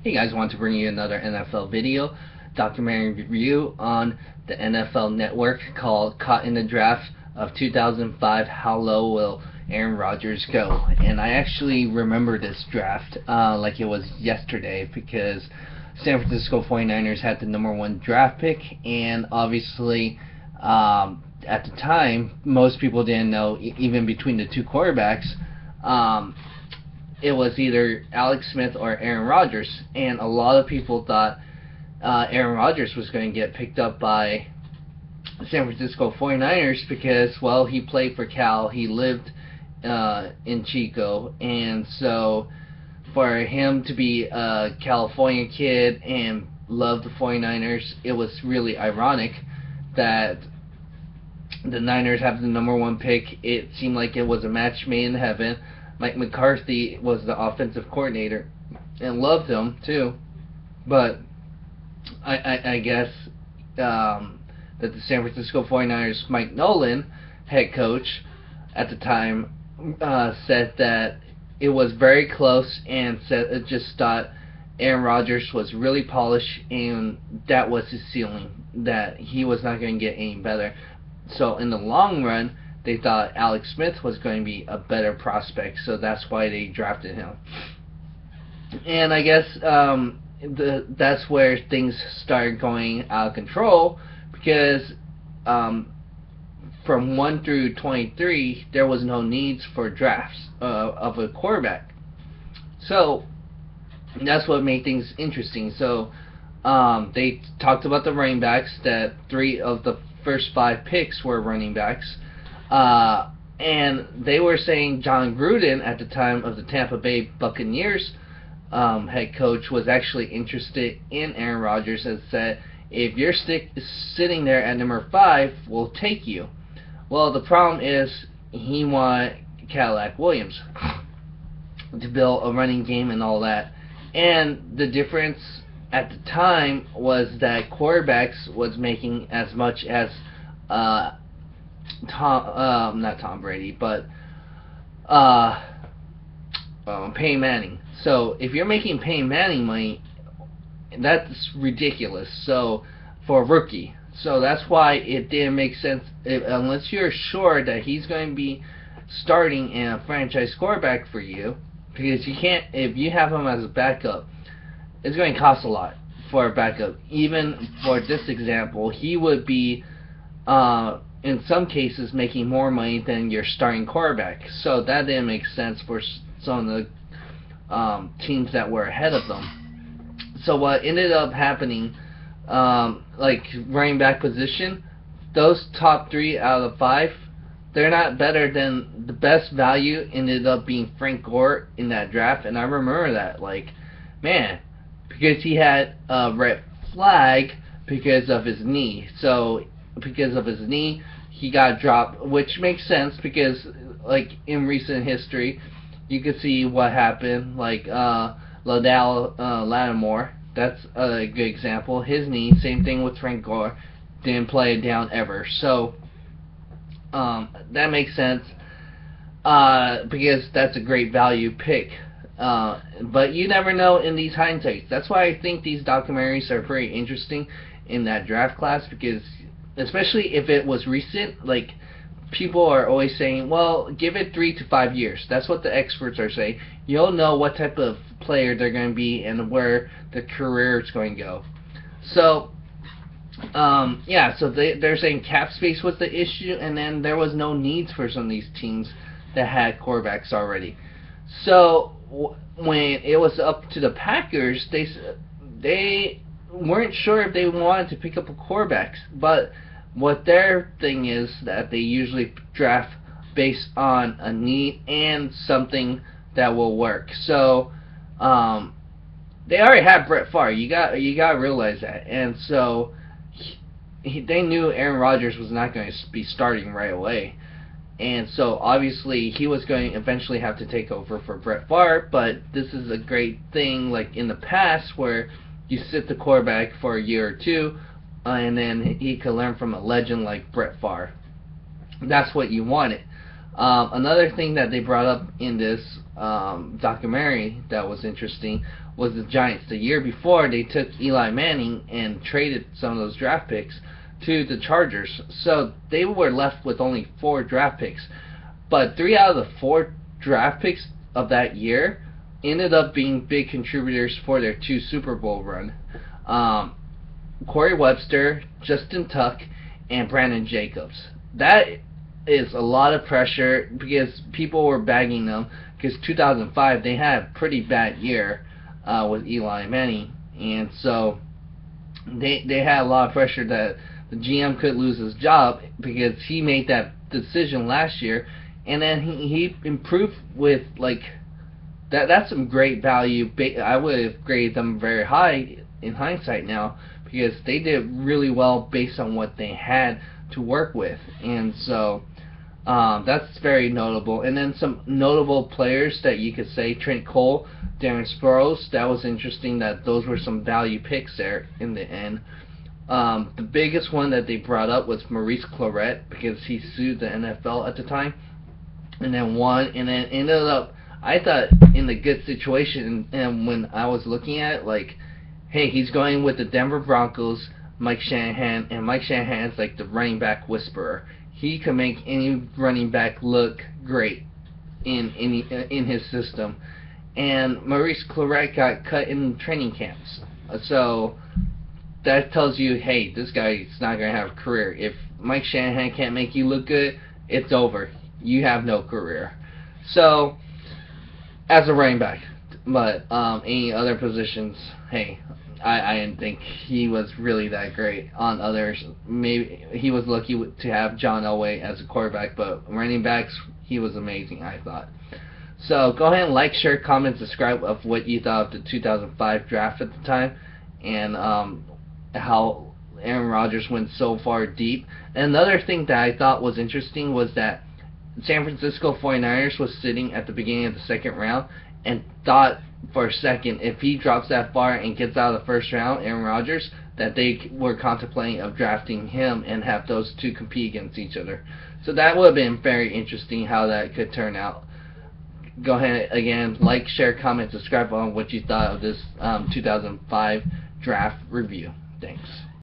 Hey guys, want to bring you another NFL video documentary review on the NFL Network called Caught in the Draft of 2005, How Low Will Aaron Rodgers Go? And I actually remember this draft like it was yesterday because San Francisco 49ers had the #1 draft pick, and obviously at the time most people didn't know, even between the two quarterbacks, it was either Alex Smith or Aaron Rodgers, and a lot of people thought Aaron Rodgers was going to get picked up by San Francisco 49ers because, well, he played for Cal, he lived in Chico, and so for him to be a California kid and love the 49ers, it was really ironic that the Niners have the #1 pick. It seemed like it was a match made in heaven. Mike McCarthy was the offensive coordinator and loved him too, but I guess that the San Francisco 49ers, Mike Nolan, head coach at the time, said that it was very close and just thought Aaron Rodgers was really polished and that was his ceiling, that he was not going to get any better. So in the long run, they thought Alex Smith was going to be a better prospect, so that's why they drafted him. And I guess that's where things started going out of control, because from 1 through 23, there was no needs for drafts of a quarterback. So that's what made things interesting. So they talked about the running backs, that 3 of the first 5 picks were running backs. And they were saying John Gruden, at the time of the Tampa Bay Buccaneers head coach, was actually interested in Aaron Rodgers and said, if you're sitting there at number 5, we'll take you. Well, the problem is he wanted Cadillac Williams to build a running game and all that. And the difference at the time was that quarterbacks was making as much as not Tom Brady, but Peyton Manning. So if you're making Peyton Manning money, that's ridiculous. So for a rookie, so that's why it didn't make sense unless you're sure that he's going to be starting in a franchise quarterback for you, because you can't, if you have him as a backup, it's going to cost a lot for a backup. Even for this example, he would be in some cases making more money than your starting quarterback. So that didn't make sense for some of the teams that were ahead of them. So what ended up happening, like running back position, those top 3 out of the 5, they're not better than the best value ended up being Frank Gore in that draft. And I remember that, like, man, because he had a red flag because of his knee. So because of his knee, he got dropped, which makes sense because, like, in recent history, you could see what happened, like Lattimore. That's a good example. His knee, same thing with Frank Gore, didn't play it down ever. So that makes sense because that's a great value pick. But you never know in these hindsights. That's why I think these documentaries are pretty interesting in that draft class, because especially if it was recent, like, people are always saying, well, give it 3 to 5 years. That's what the experts are saying. You'll know what type of player they're going to be and where the career is going to go. So, yeah, so they're saying cap space was the issue, and then there was no needs for some of these teams that had quarterbacks already. So when it was up to the Packers, they weren't sure if they wanted to pick up a quarterback, but what their thing is that they usually draft based on a need and something that will work. So they already had Brett Favre. You got to realize that. And so they knew Aaron Rodgers was not going to be starting right away. And so obviously he was going to eventually have to take over for Brett Favre. But this is a great thing, like in the past, where you sit the quarterback for a year or 2, and then he could learn from a legend like Brett Favre. That's what you wanted. Another thing that they brought up in this documentary that was interesting was the Giants. The year before, they took Eli Manning and traded some of those draft picks to the Chargers. So they were left with only 4 draft picks. But 3 out of the 4 draft picks of that year ended up being big contributors for their 2 Super Bowl run. Corey Webster, Justin Tuck, and Brandon Jacobs. That is a lot of pressure because people were bagging them because 2005 they had a pretty bad year with Eli Manning, and so they had a lot of pressure that the GM could lose his job because he made that decision last year, and then he improved with like that. That's some great value. I would have graded them very high in hindsight now because they did really well based on what they had to work with, and so that's very notable. And then some notable players that you could say: Trent Cole, Darren Sproles. That was interesting that those were some value picks there in the end. The biggest one that they brought up was Maurice Clarett because he sued the NFL at the time, and then won, and then ended up, I thought, in a good situation. And when I was looking at it, like, hey, he's going with the Denver Broncos, Mike Shanahan, and Mike Shanahan's like the running back whisperer. He can make any running back look great in his system. And Maurice Clarett got cut in training camps. So that tells you, hey, this guy's not going to have a career. If Mike Shanahan can't make you look good, it's over. You have no career. So, as a running back. But any other positions, hey, I didn't think he was really that great. On others, maybe he was lucky to have John Elway as a quarterback, but running backs, he was amazing, I thought. So go ahead and like, share, comment, subscribe of what you thought of the 2005 draft at the time, and how Aaron Rodgers went so far deep. And another thing that I thought was interesting was that San Francisco 49ers was sitting at the beginning of the second round and thought for a second, if he drops that far and gets out of the first round, Aaron Rodgers, that they were contemplating of drafting him and have those two compete against each other. So that would have been very interesting how that could turn out. Go ahead, again, like, share, comment, subscribe on what you thought of this 2005 draft review. Thanks.